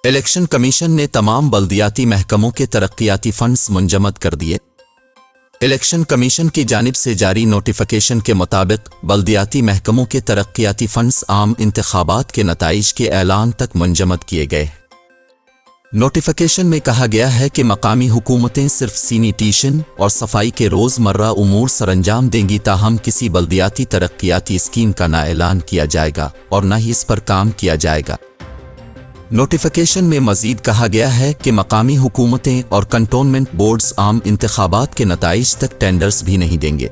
Election commission ने तमाम बल्दियाती महकमों के तरक्याती फंड्स मुंजमद कर दिए। इलेक्शन कमीशन की जानिब से जारी नोटिफिकेशन के मुताबिक बल्दियाती महकमों के तरक्याती फंड्स आम इंतखाबात के नताइज के ऐलान तक मुंजमद किए गए। नोटिफिकेशन में कहा गया है कि मकामी हुकूमतें सिर्फ सैनिटेशन और सफाई के रोज़मर्रा उमूर सरंजाम देंगी, ताहम किसी बल्दियाती तरक्याती स्कीम का ना ऐलान किया जाएगा और न ही इस पर काम किया जाएगा। नोटिफिकेशन में मज़ीद कहा गया है कि मकामी हुकूमतें और कंटोनमेंट बोर्ड्स आम इंतखाबात के नताइज तक टेंडर्स भी नहीं देंगे।